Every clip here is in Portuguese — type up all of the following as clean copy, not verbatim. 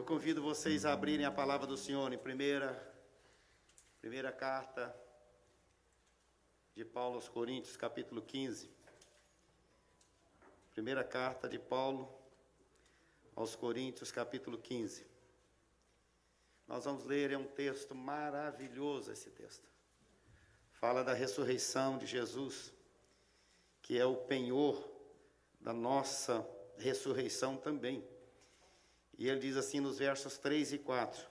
convido vocês a abrirem a palavra do Senhor em primeira carta de Paulo aos Coríntios, capítulo 15. Primeira carta de Paulo aos Coríntios, capítulo 15. Nós vamos ler, é um texto maravilhoso esse texto. Fala da ressurreição de Jesus, que é o penhor da nossa ressurreição também. E ele diz assim nos versos 3 e 4.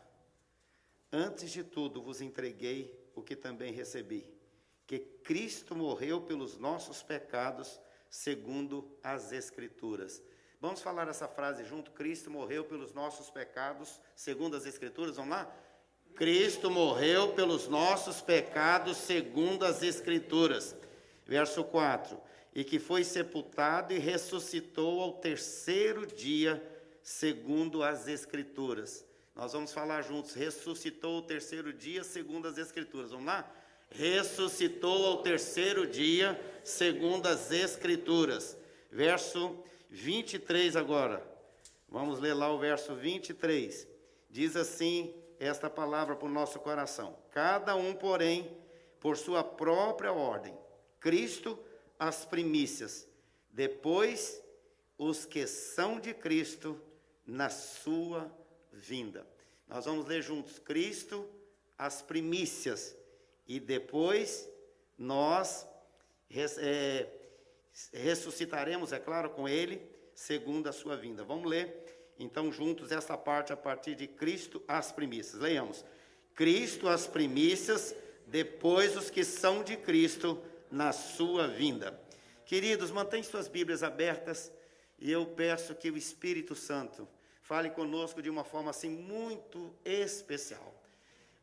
Antes de tudo vos entreguei o que também recebi, que Cristo morreu pelos nossos pecados, segundo as Escrituras. Vamos falar essa frase junto? Cristo morreu pelos nossos pecados, segundo as Escrituras. Vamos lá? Cristo morreu pelos nossos pecados, segundo as Escrituras. Verso 4. E que foi sepultado e ressuscitou ao terceiro dia, segundo as Escrituras. Nós vamos falar juntos. Ressuscitou ao terceiro dia, segundo as Escrituras. Vamos lá? Ressuscitou ao terceiro dia, segundo as Escrituras. Verso 23 agora. Vamos ler lá o verso 23. Diz assim esta palavra para o nosso coração. Cada um, porém, por sua própria ordem. Cristo, as primícias. Depois, os que são de Cristo, na sua vinda. Nós vamos ler juntos. Cristo, as primícias. E depois, nós ressuscitaremos, é claro, com Ele, segundo a sua vinda. Vamos ler, então, juntos, essa parte a partir de Cristo, as primícias. Leiamos. Cristo, as primícias, depois os que são de Cristo, na sua vinda. Queridos, mantenham suas Bíblias abertas, e eu peço que o Espírito Santo fale conosco de uma forma assim muito especial.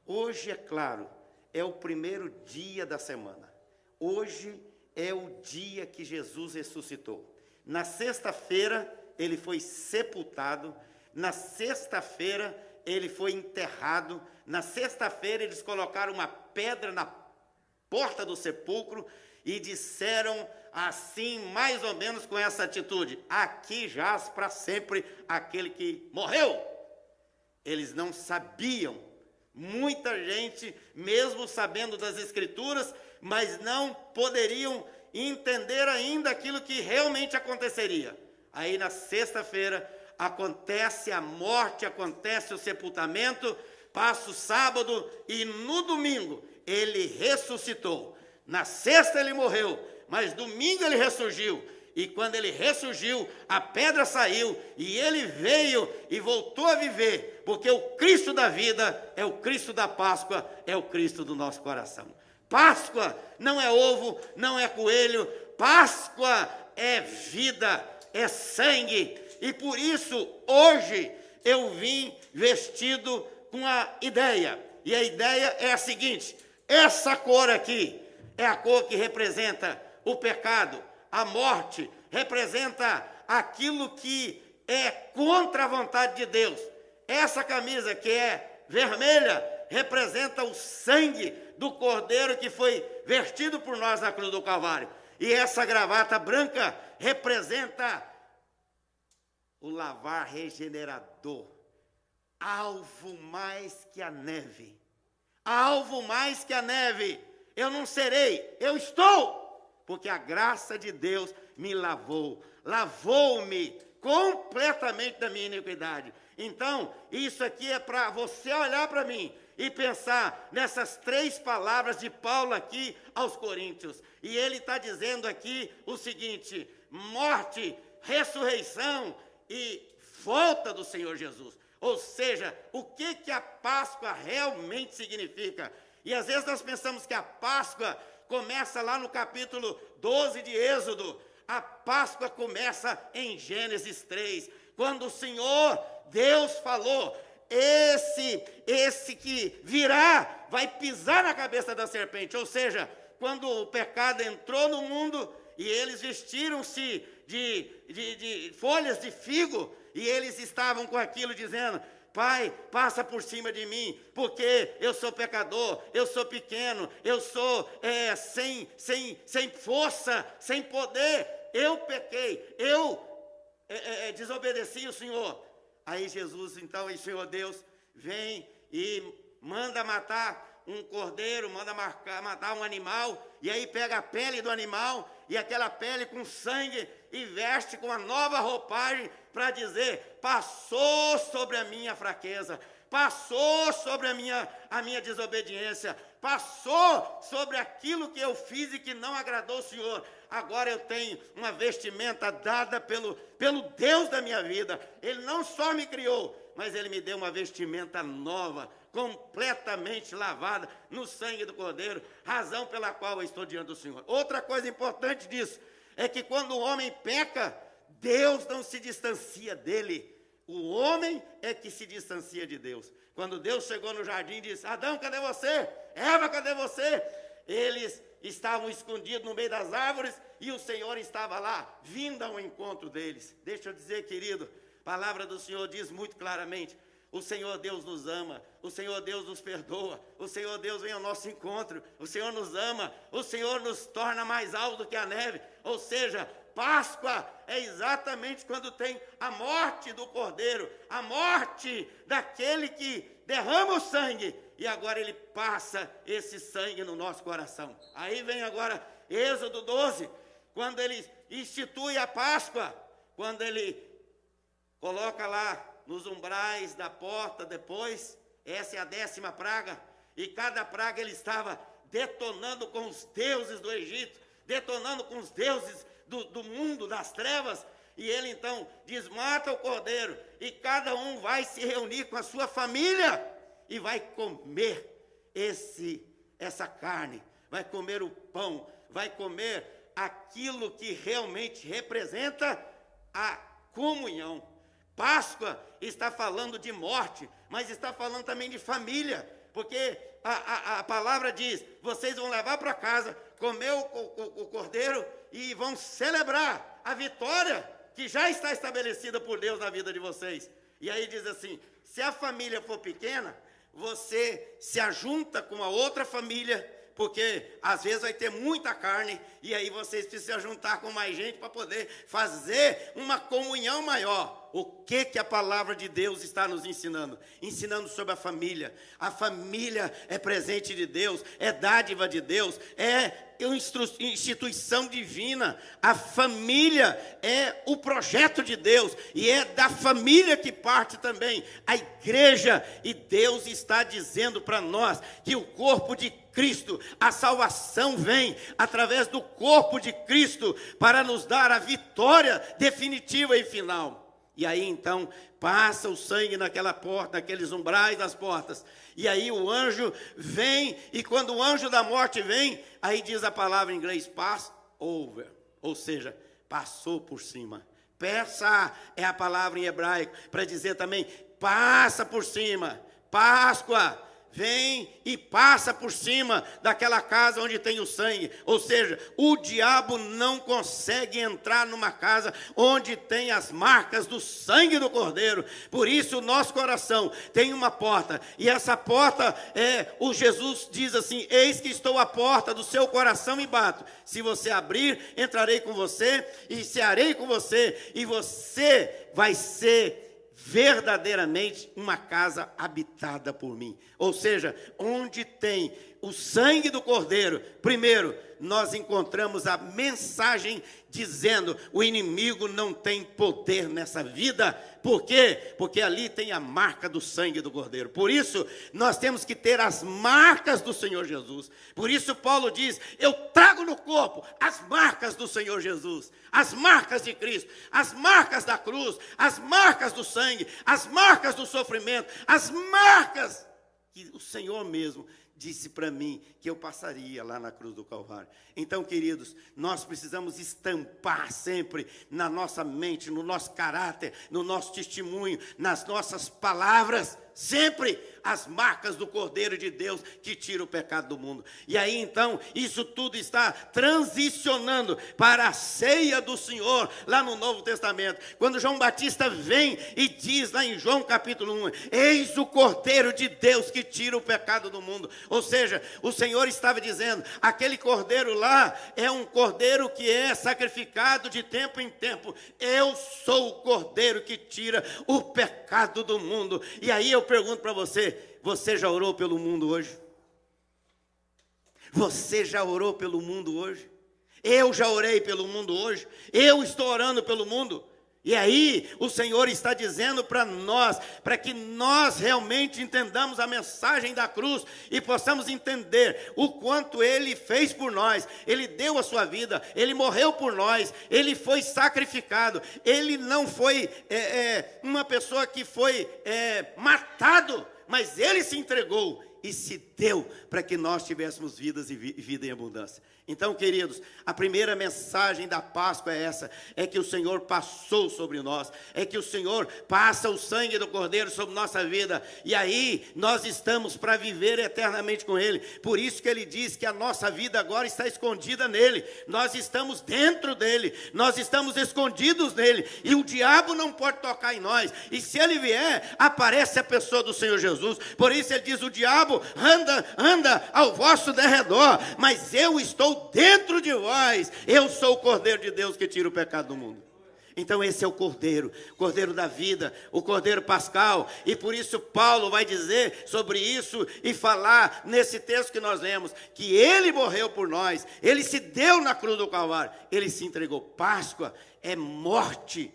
Hoje, é claro, é o primeiro dia da semana. Hoje é o dia que Jesus ressuscitou. Na sexta-feira, ele foi sepultado. Na sexta-feira, ele foi enterrado. Na sexta-feira, eles colocaram uma pedra na porta do sepulcro e disseram assim, mais ou menos com essa atitude: aqui jaz para sempre aquele que morreu. Eles não sabiam. Muita gente, mesmo sabendo das Escrituras, mas não poderiam entender ainda aquilo que realmente aconteceria. Aí na sexta-feira acontece a morte, acontece o sepultamento, passa o sábado e no domingo ele ressuscitou. Na sexta ele morreu, mas domingo ele ressurgiu. E quando ele ressurgiu, a pedra saiu e ele veio e voltou a viver, porque o Cristo da vida é o Cristo da Páscoa, é o Cristo do nosso coração. Páscoa não é ovo, não é coelho, Páscoa é vida, é sangue. E por isso, hoje, eu vim vestido com a ideia. E a ideia é a seguinte: essa cor aqui é a cor que representa o pecado. A morte representa aquilo que é contra a vontade de Deus. Essa camisa que é vermelha representa o sangue do Cordeiro que foi vertido por nós na cruz do Calvário. E essa gravata branca representa o lavar regenerador. Alvo mais que a neve. Alvo mais que a neve. Eu não serei, eu estou. Porque a graça de Deus me lavou, lavou-me completamente da minha iniquidade. Então, isso aqui é para você olhar para mim e pensar nessas três palavras de Paulo aqui aos Coríntios. E ele está dizendo aqui o seguinte: morte, ressurreição e volta do Senhor Jesus. Ou seja, o que a Páscoa realmente significa? E às vezes nós pensamos que a Páscoa começa lá no capítulo 12 de Êxodo. A Páscoa começa em Gênesis 3, quando o Senhor, Deus falou: esse que virá vai pisar na cabeça da serpente. Ou seja, quando o pecado entrou no mundo e eles vestiram-se de folhas de figo, e eles estavam com aquilo dizendo: Pai, passa por cima de mim, porque eu sou pecador, eu sou pequeno, eu sou sem força, sem poder, eu pequei, eu desobedeci o Senhor. Aí Jesus, então, e Senhor Deus, vem e manda matar um cordeiro, manda matar um animal, e aí pega a pele do animal, e aquela pele com sangue, e veste com uma nova roupagem, para dizer, passou sobre a minha fraqueza, passou sobre a minha desobediência, passou sobre aquilo que eu fiz e que não agradou o Senhor. Agora eu tenho uma vestimenta dada pelo Deus da minha vida. Ele não só me criou, mas Ele me deu uma vestimenta nova, completamente lavada no sangue do Cordeiro, razão pela qual eu estou diante do Senhor. Outra coisa importante disso, é que quando o homem peca, Deus não se distancia dele. O homem é que se distancia de Deus. Quando Deus chegou no jardim e disse, Adão, cadê você? Eva, cadê você? Eles estavam escondidos no meio das árvores e o Senhor estava lá, vindo ao encontro deles. Deixa eu dizer, querido, a palavra do Senhor diz muito claramente, o Senhor Deus nos ama, o Senhor Deus nos perdoa, o Senhor Deus vem ao nosso encontro, o Senhor nos ama, o Senhor nos torna mais alto do que a neve, ou seja, Páscoa é exatamente quando tem a morte do Cordeiro, a morte daquele que derrama o sangue, e agora ele passa esse sangue no nosso coração. Aí vem agora Êxodo 12, quando ele institui a Páscoa, quando ele coloca lá nos umbrais da porta depois, essa é a 10ª praga, e cada praga ele estava detonando com os deuses do Egito, detonando com os deuses do mundo, das trevas, e ele então desmata o cordeiro, e cada um vai se reunir com a sua família, e vai comer essa carne, vai comer o pão, vai comer aquilo que realmente representa a comunhão. Páscoa está falando de morte, mas está falando também de família, porque a palavra diz, vocês vão levar para casa, comer o cordeiro e vão celebrar a vitória que já está estabelecida por Deus na vida de vocês. E aí diz assim, se a família for pequena, você se ajunta com a outra família, porque às vezes vai ter muita carne, e aí vocês precisam juntar com mais gente para poder fazer uma comunhão maior. O que a palavra de Deus está nos ensinando? Ensinando sobre a família. A família é presente de Deus, é dádiva de Deus, é instituição divina. A família é o projeto de Deus, e é da família que parte também a igreja. E Deus está dizendo para nós que o corpo de Cristo, a salvação vem através do corpo de Cristo para nos dar a vitória definitiva e final. E aí então passa o sangue naquela porta, naqueles umbrais das portas, e aí o anjo vem, e quando o anjo da morte vem, aí diz a palavra em inglês, pass over, ou seja, passou por cima. Passa é a palavra em hebraico, para dizer também, passa por cima. Páscoa vem e passa por cima daquela casa onde tem o sangue. Ou seja, o diabo não consegue entrar numa casa onde tem as marcas do sangue do Cordeiro. Por isso o nosso coração tem uma porta, e essa porta o Jesus diz assim, eis que estou à porta do seu coração e bato. Se você abrir, entrarei com você e cearei com você, e você vai ser verdadeiramente uma casa habitada por mim. Ou seja, onde tem o sangue do Cordeiro, primeiro, nós encontramos a mensagem dizendo, o inimigo não tem poder nessa vida. Por quê? Porque ali tem a marca do sangue do Cordeiro. Por isso, nós temos que ter as marcas do Senhor Jesus. Por isso, Paulo diz, eu trago no corpo as marcas do Senhor Jesus, as marcas de Cristo, as marcas da cruz, as marcas do sangue, as marcas do sofrimento, as marcas que o Senhor mesmo disse para mim que eu passaria lá na cruz do Calvário. Então, queridos, nós precisamos estampar sempre na nossa mente, no nosso caráter, no nosso testemunho, nas nossas palavras, sempre as marcas do Cordeiro de Deus que tira o pecado do mundo. E aí então, isso tudo está transicionando para a ceia do Senhor, lá no Novo Testamento. Quando João Batista vem e diz lá em João capítulo 1, eis o Cordeiro de Deus que tira o pecado do mundo. Ou seja, o Senhor estava dizendo, aquele cordeiro lá é um cordeiro que é sacrificado de tempo em tempo. Eu sou o Cordeiro que tira o pecado do mundo. E aí eu pergunto para você, você já orou pelo mundo hoje? Você já orou pelo mundo hoje? Eu já orei pelo mundo hoje. Eu estou orando pelo mundo. E aí o Senhor está dizendo para nós, para que nós realmente entendamos a mensagem da cruz e possamos entender o quanto Ele fez por nós. Ele deu a sua vida, Ele morreu por nós, Ele foi sacrificado. Ele não foi uma pessoa que foi matado, mas Ele se entregou e se deu para que nós tivéssemos vidas e vida em abundância. Então, queridos, a primeira mensagem da Páscoa é essa, é que o Senhor passou sobre nós, é que o Senhor passa o sangue do Cordeiro sobre nossa vida, e aí nós estamos para viver eternamente com Ele. Por isso que Ele diz que a nossa vida agora está escondida nele, nós estamos dentro dele, nós estamos escondidos nele, e o diabo não pode tocar em nós, e se ele vier, aparece a pessoa do Senhor Jesus. Por isso Ele diz, o diabo anda ao vosso derredor, mas eu estou dentro de vós, eu sou o Cordeiro de Deus que tira o pecado do mundo. Então esse é o Cordeiro da vida, o Cordeiro pascal, e por isso Paulo vai dizer sobre isso e falar nesse texto que nós lemos, que Ele morreu por nós, Ele se deu na cruz do Calvário, Ele se entregou. Páscoa é morte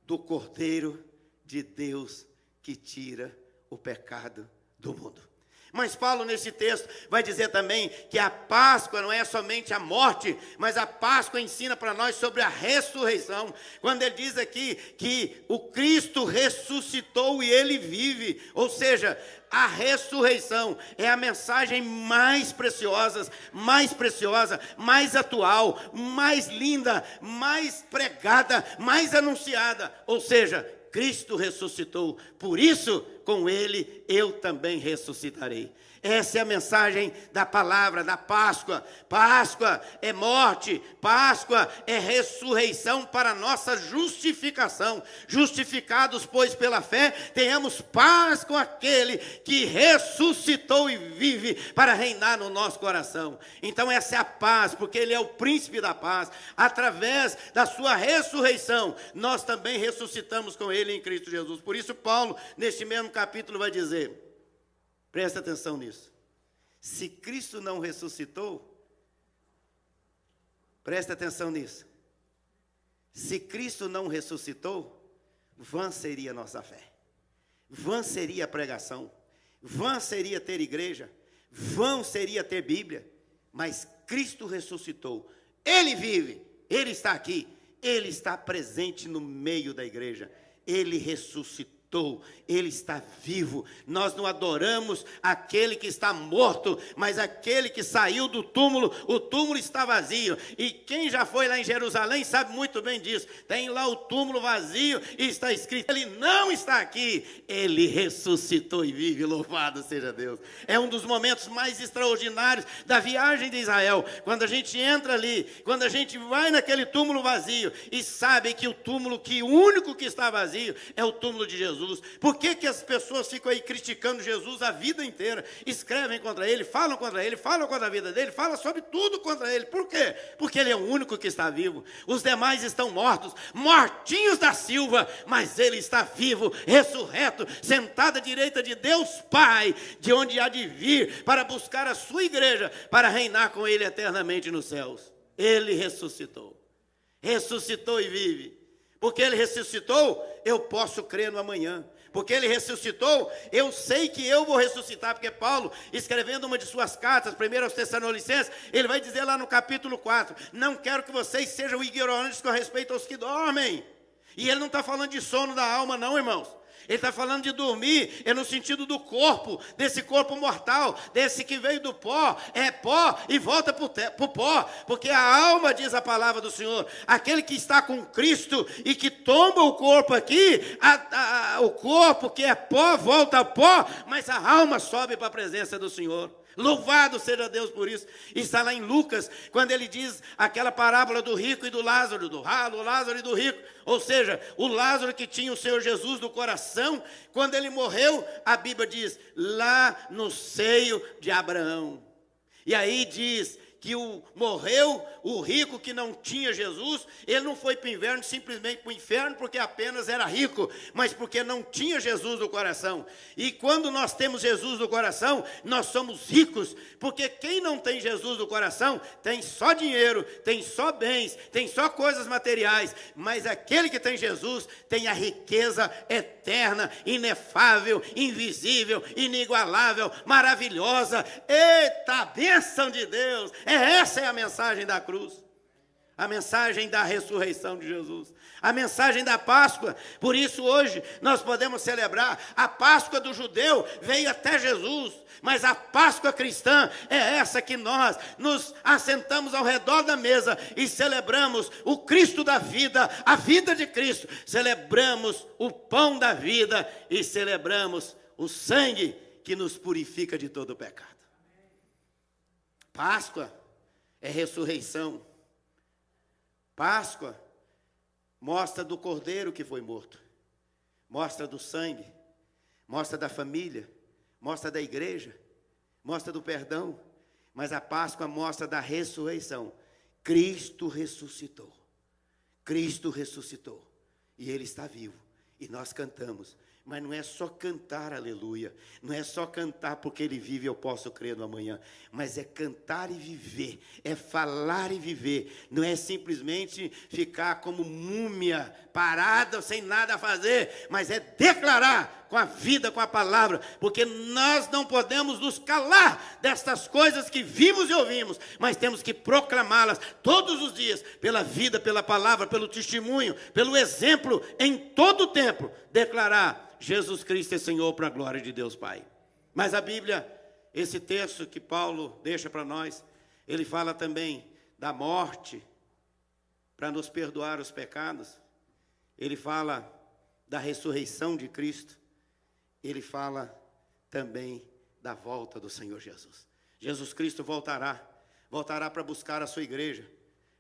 do Cordeiro de Deus que tira o pecado do mundo. Mas Paulo nesse texto vai dizer também que a Páscoa não é somente a morte, mas a Páscoa ensina para nós sobre a ressurreição. Quando ele diz aqui que o Cristo ressuscitou e Ele vive, ou seja, a ressurreição é a mensagem mais preciosa, mais atual, mais linda, mais pregada, mais anunciada, ou seja, Cristo ressuscitou, por isso, com Ele, eu também ressuscitarei. Essa é a mensagem da palavra, da Páscoa. Páscoa é morte, Páscoa é ressurreição para a nossa justificação. Justificados, pois, pela fé, tenhamos paz com aquele que ressuscitou e vive para reinar no nosso coração. Então essa é a paz, porque Ele é o príncipe da paz. Através da sua ressurreição, nós também ressuscitamos com Ele em Cristo Jesus. Por isso Paulo, neste mesmo capítulo, vai dizer, presta atenção nisso, se Cristo não ressuscitou, presta atenção nisso, se Cristo não ressuscitou, vã seria a nossa fé, vã seria a pregação, vã seria ter igreja, vã seria ter Bíblia, mas Cristo ressuscitou, Ele vive, Ele está aqui, Ele está presente no meio da igreja, Ele ressuscitou. Ele está vivo. Nós não adoramos aquele que está morto, mas aquele que saiu do túmulo. O túmulo está vazio, e quem já foi lá em Jerusalém sabe muito bem disso. Tem lá o túmulo vazio e está escrito, Ele não está aqui, Ele ressuscitou e vive. Louvado seja Deus. É um dos momentos mais extraordinários da viagem de Israel, quando a gente entra ali, quando a gente vai naquele túmulo vazio e sabe que o único que está vazio é o túmulo de Jesus. Por que as pessoas ficam aí criticando Jesus a vida inteira? Escrevem contra Ele, falam contra a vida dele, falam sobre tudo contra Ele. Por quê? Porque Ele é o único que está vivo. Os demais estão mortos, mortinhos da Silva, mas Ele está vivo, ressurreto, sentado à direita de Deus Pai, de onde há de vir para buscar a sua igreja, para reinar com Ele eternamente nos céus. Ele ressuscitou e vive. Porque Ele ressuscitou, eu posso crer no amanhã. Porque Ele ressuscitou, eu sei que eu vou ressuscitar. Porque Paulo, escrevendo uma de suas cartas, primeiro aos Tessalonicenses, ele vai dizer lá no capítulo 4, não quero que vocês sejam ignorantes com respeito aos que dormem. E ele não está falando de sono da alma não, irmãos. Ele está falando de dormir, é no sentido do corpo, desse corpo mortal, desse que veio do pó, é pó e volta para o pó, porque a alma, diz a palavra do Senhor, aquele que está com Cristo e que tomba o corpo aqui, o corpo que é pó volta a pó, mas a alma sobe para a presença do Senhor. Louvado seja Deus por isso. Está lá em Lucas, quando ele diz aquela parábola do rico e do Lázaro, do Lázaro e do rico, ou seja, o Lázaro que tinha o Senhor Jesus no coração, quando ele morreu, a Bíblia diz, lá no seio de Abraão. E aí diz que morreu o rico que não tinha Jesus, ele não foi para o inferno simplesmente para o inferno porque apenas era rico, mas porque não tinha Jesus no coração. E quando nós temos Jesus no coração, nós somos ricos, porque quem não tem Jesus no coração, tem só dinheiro, tem só bens, tem só coisas materiais, mas aquele que tem Jesus, tem a riqueza eterna, inefável, invisível, inigualável, maravilhosa. Eita, bênção de Deus! Essa é a mensagem da cruz, a mensagem da ressurreição de Jesus, a mensagem da Páscoa. Por isso hoje nós podemos celebrar a Páscoa do judeu, veio até Jesus, mas a Páscoa cristã é essa que nós nos assentamos ao redor da mesa e celebramos o Cristo da vida, a vida de Cristo, celebramos o pão da vida e celebramos o sangue que nos purifica de todo o pecado. Páscoa é ressurreição. Páscoa mostra do cordeiro que foi morto, mostra do sangue, mostra da família, mostra da igreja, mostra do perdão, mas a Páscoa mostra da ressurreição. Cristo ressuscitou, Cristo ressuscitou, e Ele está vivo, e nós cantamos. Mas não é só cantar aleluia, não é só cantar porque Ele vive, eu posso crer no amanhã, mas é cantar e viver, é falar e viver, não é simplesmente ficar como múmia, parada, sem nada a fazer, mas é declarar com a vida, com a palavra, porque nós não podemos nos calar destas coisas que vimos e ouvimos, mas temos que proclamá-las todos os dias, pela vida, pela palavra, pelo testemunho, pelo exemplo, em todo o tempo, declarar Jesus Cristo é Senhor para a glória de Deus Pai. Mas a Bíblia, esse texto que Paulo deixa para nós, ele fala também da morte, para nos perdoar os pecados. Ele fala da ressurreição de Cristo. Ele fala também da volta do Senhor Jesus. Jesus Cristo voltará para buscar a sua igreja,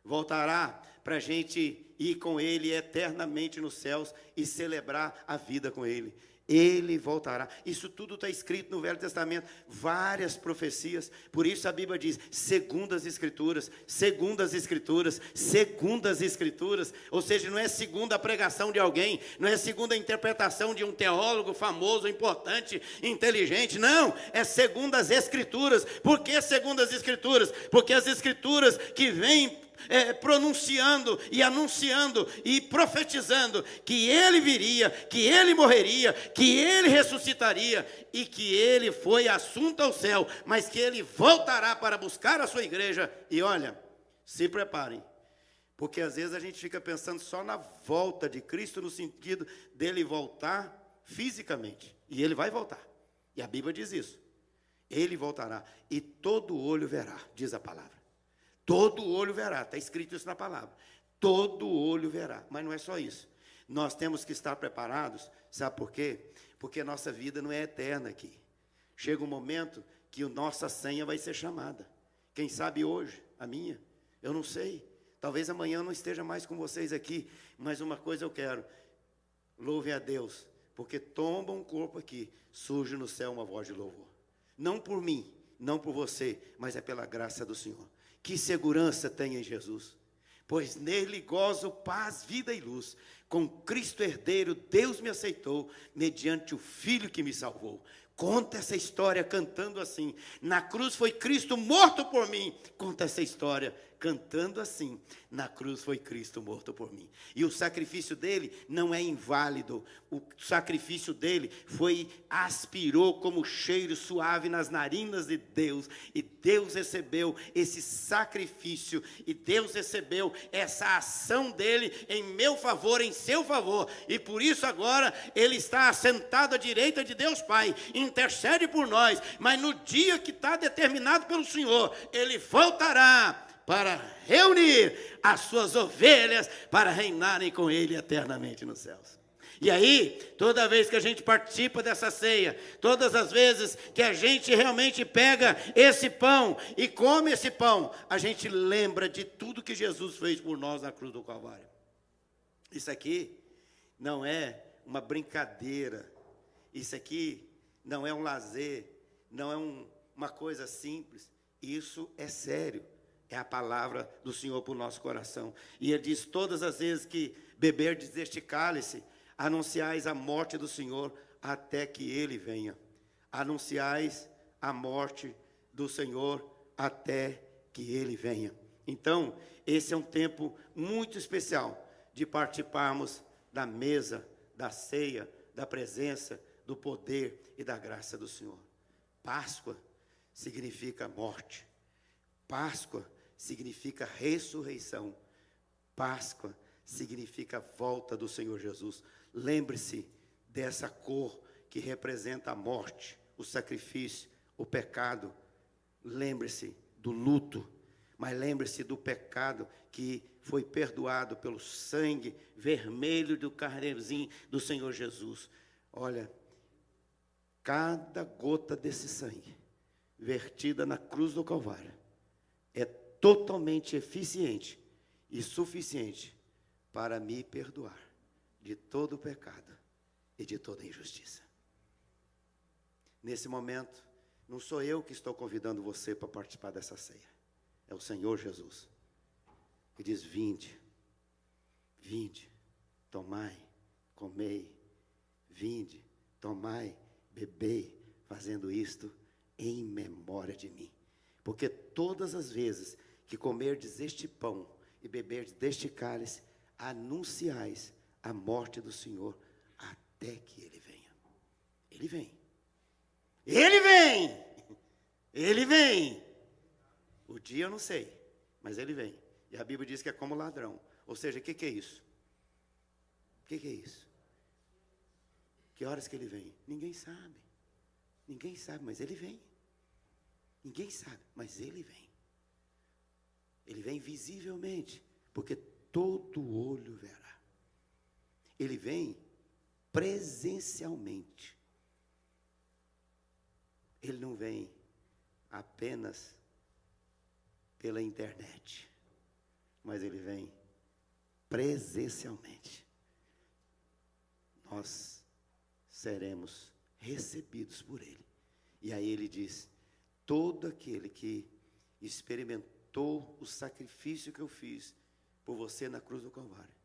voltará para a gente ir com Ele eternamente nos céus e celebrar a vida com Ele. Ele voltará. Isso tudo está escrito no Velho Testamento, várias profecias. Por isso a Bíblia diz, segundo as Escrituras, segundo as Escrituras, segundo as Escrituras. Ou seja, não é segundo a pregação de alguém, não é segundo a interpretação de um teólogo famoso, importante, inteligente. Não, é segundo as Escrituras. Por que segundo as Escrituras? Porque as Escrituras que vêm pronunciando e anunciando e profetizando que Ele viria, que Ele morreria, que Ele ressuscitaria e que Ele foi assunto ao céu, mas que Ele voltará para buscar a sua igreja. E olha, se preparem, porque às vezes a gente fica pensando só na volta de Cristo, no sentido dele voltar fisicamente, e Ele vai voltar, e a Bíblia diz isso, Ele voltará, e todo olho verá, diz a palavra. Todo olho verá, está escrito isso na palavra. Todo olho verá, mas não é só isso. Nós temos que estar preparados, sabe por quê? Porque a nossa vida não é eterna aqui. Chega um momento que a nossa senha vai ser chamada. Quem sabe hoje, a minha, eu não sei. Talvez amanhã eu não esteja mais com vocês aqui, mas uma coisa eu quero, louve a Deus, porque tomba um corpo aqui, surge no céu uma voz de louvor. Não por mim, não por você, mas é pela graça do Senhor. Que segurança tem em Jesus, pois nele gozo paz, vida e luz. Com Cristo herdeiro, Deus me aceitou, mediante o Filho que me salvou. Conta essa história cantando assim. Na cruz foi Cristo morto por mim. Conta essa história cantando assim. Na cruz foi Cristo morto por mim. E o sacrifício dele não é inválido. O sacrifício dele aspirou como cheiro suave nas narinas de Deus. E Deus recebeu esse sacrifício. E Deus recebeu essa ação dele em meu favor, em seu favor, e por isso agora ele está assentado à direita de Deus Pai, intercede por nós, mas no dia que está determinado pelo Senhor, ele voltará para reunir as suas ovelhas, para reinarem com ele eternamente nos céus. E aí, toda vez que a gente participa dessa ceia, todas as vezes que a gente realmente pega esse pão e come esse pão, a gente lembra de tudo que Jesus fez por nós na cruz do Calvário. Isso aqui não é uma brincadeira, isso aqui não é um lazer, não é uma coisa simples, isso é sério. É a palavra do Senhor para o nosso coração. E ele diz, todas as vezes que beberdes deste cálice, anunciais a morte do Senhor até que ele venha. Anunciais a morte do Senhor até que ele venha. Então, esse é um tempo muito especial de participarmos da mesa, da ceia, da presença, do poder e da graça do Senhor. Páscoa significa morte. Páscoa significa ressurreição. Páscoa significa a volta do Senhor Jesus. Lembre-se dessa cor que representa a morte, o sacrifício, o pecado. Lembre-se do luto, mas lembre-se do pecado que foi perdoado pelo sangue vermelho do carneirozinho do Senhor Jesus. Olha, cada gota desse sangue vertida na cruz do Calvário é totalmente eficiente e suficiente para me perdoar de todo o pecado e de toda injustiça. Nesse momento, não sou eu que estou convidando você para participar dessa ceia. É o Senhor Jesus, que diz, vinde, tomai, comei, vinde, tomai, bebei, fazendo isto em memória de mim. Porque todas as vezes que comerdes este pão e beberdes deste cálice, anunciais a morte do Senhor até que ele venha. Ele vem. Ele vem. Ele vem. O dia eu não sei, mas ele vem. E a Bíblia diz que é como ladrão. Ou seja, o que é isso? O que é isso? Que horas que ele vem? Ninguém sabe. Ninguém sabe, mas ele vem. Ninguém sabe, mas ele vem. Ele vem visivelmente, porque todo olho verá. Ele vem presencialmente. Ele não vem apenas pela internet, mas ele vem presencialmente. Nós seremos recebidos por ele. E aí ele diz, todo aquele que experimentou o sacrifício que eu fiz por você na cruz do Calvário,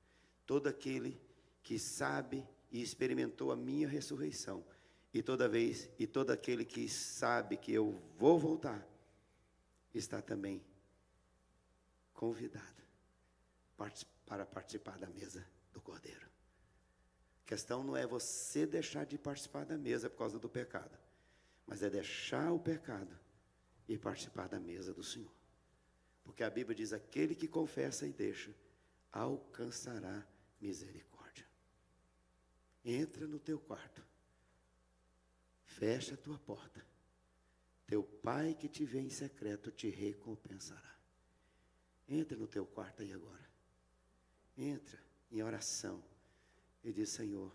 todo aquele que sabe e experimentou a minha ressurreição, e todo aquele que sabe que eu vou voltar, está também convidado para participar da mesa do Cordeiro. A questão não é você deixar de participar da mesa por causa do pecado, mas é deixar o pecado e participar da mesa do Senhor. Porque a Bíblia diz, aquele que confessa e deixa, alcançará misericórdia. Entra no teu quarto, fecha a tua porta, teu pai que te vê em secreto te recompensará. Entra no teu quarto aí agora, entra em oração e diz, Senhor,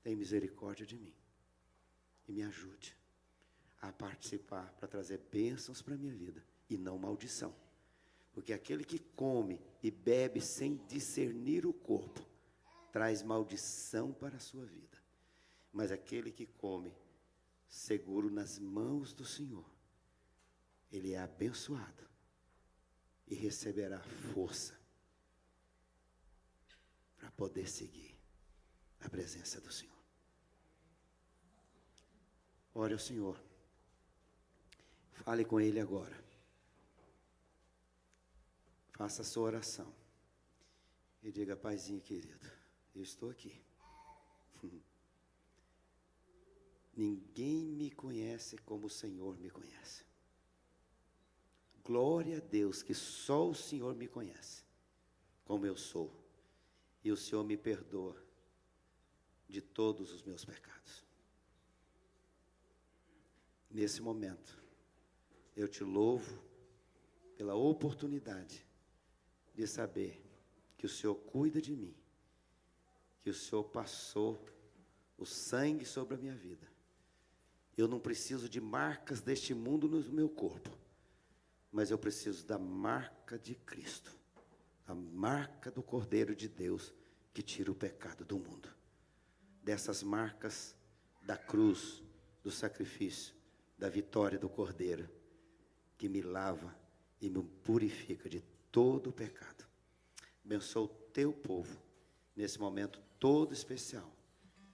tem misericórdia de mim e me ajude a participar para trazer bênçãos para a minha vida e não maldição. Porque aquele que come e bebe sem discernir o corpo, traz maldição para a sua vida. Mas aquele que come seguro nas mãos do Senhor, ele é abençoado e receberá força para poder seguir a presença do Senhor. Ore ao Senhor. Fale com Ele agora. Faça a sua oração. E diga, Paizinho querido, eu estou aqui. Ninguém me conhece como o Senhor me conhece. Glória a Deus que só o Senhor me conhece, como eu sou. e o Senhor me perdoa de todos os meus pecados. Nesse momento, eu te louvo pela oportunidade de saber que o Senhor cuida de mim, que o Senhor passou o sangue sobre a minha vida. Eu não preciso de marcas deste mundo no meu corpo, mas eu preciso da marca de Cristo, a marca do Cordeiro de Deus que tira o pecado do mundo. Dessas marcas da cruz, do sacrifício, da vitória do Cordeiro, que me lava e me purifica de todo o pecado. Abençoa o teu povo nesse momento todo especial,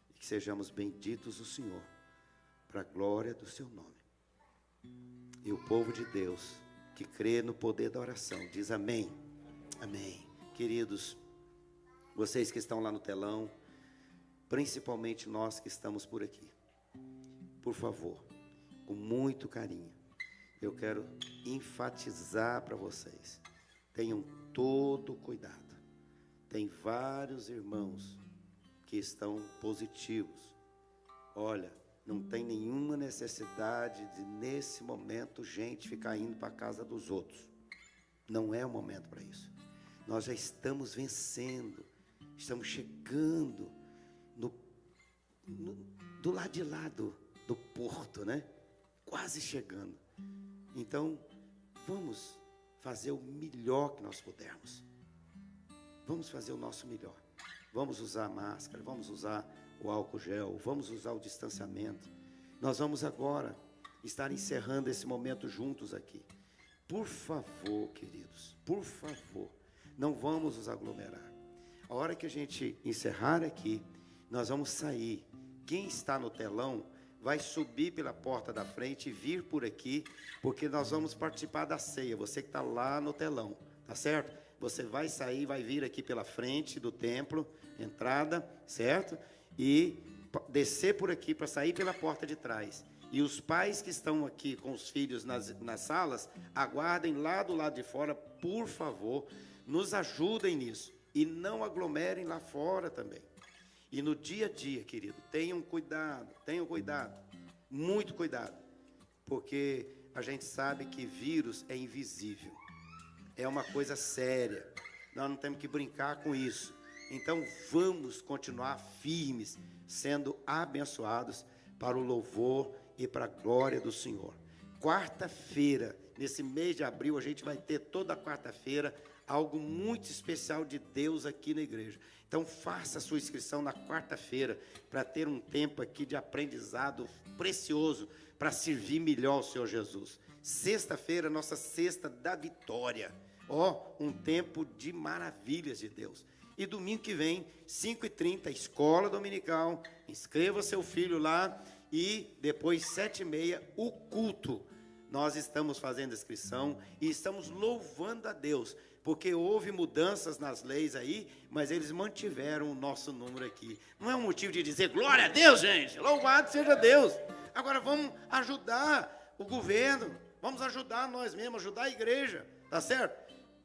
e que sejamos benditos do Senhor, para a glória do seu nome. E o povo de Deus que crê no poder da oração diz amém. Amém. Queridos, vocês que estão lá no telão, principalmente nós que estamos por aqui, por favor, com muito carinho, eu quero enfatizar para vocês: tenham todo cuidado. Tem vários irmãos que estão positivos. Olha, não tem nenhuma necessidade de, nesse momento, gente ficar indo para a casa dos outros. Não é o momento para isso. Nós já estamos vencendo, estamos chegando do lado de lá do porto, né? Quase chegando. Então, vamos fazer o melhor que nós pudermos. Vamos fazer o nosso melhor. Vamos usar a máscara, vamos usar o álcool gel, vamos usar o distanciamento. Nós vamos agora estar encerrando esse momento juntos aqui. Por favor, queridos, por favor, não vamos nos aglomerar. A hora que a gente encerrar aqui, nós vamos sair. Quem está no telão vai subir pela porta da frente e vir por aqui, porque nós vamos participar da ceia. Você que está lá no telão, tá certo? Você vai sair, vai vir aqui pela frente do templo, entrada, certo? E descer por aqui para sair pela porta de trás. E os pais que estão aqui com os filhos nas salas, aguardem lá do lado de fora, por favor, nos ajudem nisso. E não aglomerem lá fora também. E no dia a dia, querido, tenham cuidado, muito cuidado. Porque a gente sabe que vírus é invisível. É uma coisa séria. Nós não temos que brincar com isso. Então, vamos continuar firmes, sendo abençoados para o louvor e para a glória do Senhor. Quarta-feira, nesse mês de abril, a gente vai ter toda quarta-feira algo muito especial de Deus aqui na igreja. Então, faça a sua inscrição na quarta-feira para ter um tempo aqui de aprendizado precioso para servir melhor o Senhor Jesus. Sexta-feira, nossa sexta da vitória. Um tempo de maravilhas de Deus. E domingo que vem, 5h30, escola dominical. Inscreva seu filho lá. E depois, 7h30, o culto. Nós estamos fazendo inscrição e estamos louvando a Deus, porque houve mudanças nas leis aí, mas eles mantiveram o nosso número aqui. Não é um motivo de dizer glória a Deus, gente, louvado seja Deus. Agora vamos ajudar o governo, vamos ajudar nós mesmos, ajudar a igreja, tá certo?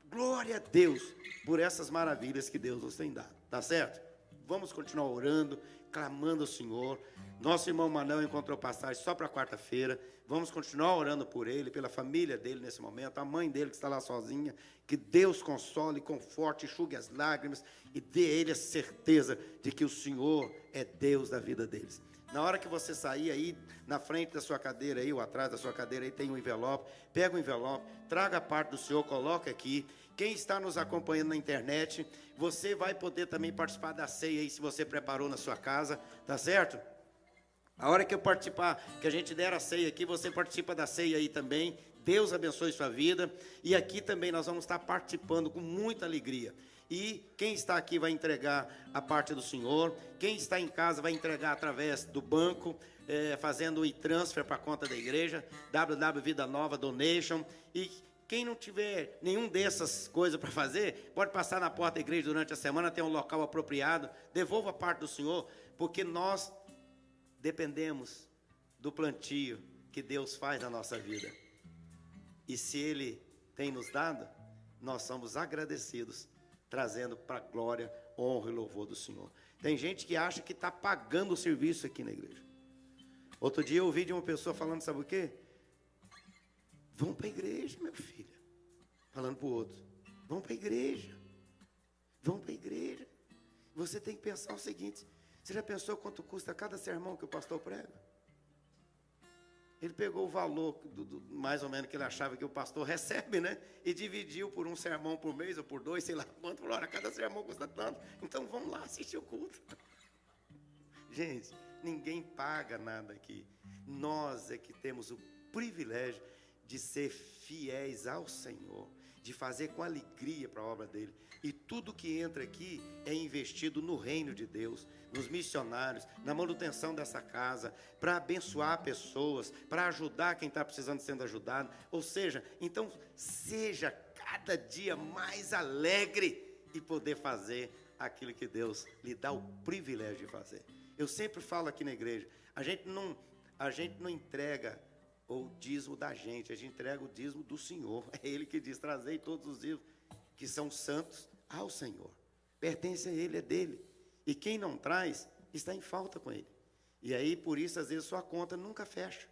Glória a Deus por essas maravilhas que Deus nos tem dado, tá certo? Vamos continuar orando, clamando ao Senhor. Nosso irmão Manão encontrou passagem só para quarta-feira. Vamos continuar orando por ele, pela família dele nesse momento, a mãe dele que está lá sozinha. Que Deus console, conforte, enxugue as lágrimas e dê a ele a certeza de que o Senhor é Deus da vida deles. Na hora que você sair aí, na frente da sua cadeira aí, ou atrás da sua cadeira aí, tem um envelope. Pega o envelope, traga a parte do Senhor, coloca aqui. Quem está nos acompanhando na internet, você vai poder também participar da ceia aí, se você preparou na sua casa, tá certo? A hora que eu participar, que a gente der a ceia aqui, você participa da ceia aí também. Deus abençoe sua vida. E aqui também nós vamos estar participando com muita alegria. E quem está aqui vai entregar a parte do Senhor. Quem está em casa vai entregar através do banco, fazendo o e-transfer para a conta da igreja, www Vida Nova Donation. E quem não tiver nenhum dessas coisas para fazer, pode passar na porta da igreja durante a semana, tem um local apropriado. Devolva a parte do Senhor, porque nós dependemos do plantio que Deus faz na nossa vida. E se Ele tem nos dado, nós somos agradecidos, trazendo para a glória honra e louvor do Senhor. Tem gente que acha que está pagando o serviço aqui na igreja. Outro dia eu ouvi de uma pessoa falando, sabe o quê? Vão para a igreja, meu filho. Falando para o outro. Vão para a igreja. Vão para a igreja. Você tem que pensar o seguinte. Você já pensou quanto custa cada sermão que o pastor prega? Ele pegou o valor, mais ou menos, que ele achava que o pastor recebe, né? E dividiu por um sermão por mês, ou por 2, sei lá quanto. Falou, olha, cada sermão custa tanto. Então vamos lá assistir o culto. Gente, ninguém paga nada aqui. Nós é que temos o privilégio de ser fiéis ao Senhor, de fazer com alegria para a obra dele. E tudo que entra aqui é investido no reino de Deus, nos missionários, na manutenção dessa casa, para abençoar pessoas, para ajudar quem está precisando sendo ajudado. Ou seja, então seja cada dia mais alegre e poder fazer aquilo que Deus lhe dá o privilégio de fazer. Eu sempre falo aqui na igreja, a gente não entrega o dízimo da gente, a gente entrega o dízimo do Senhor. É Ele que diz, trazei todos os dízimos que são santos ao Senhor. Pertence a Ele, é dele. E quem não traz, está em falta com Ele. E aí, por isso, às vezes, sua conta nunca fecha.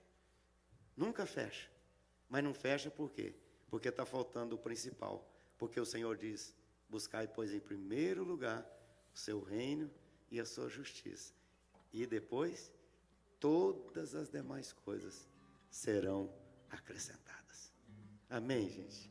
Nunca fecha. Mas não fecha por quê? Porque está faltando o principal. Porque o Senhor diz, buscai, pois, em primeiro lugar, o seu reino e a sua justiça. E depois, todas as demais coisas serão acrescentadas. Amém, gente?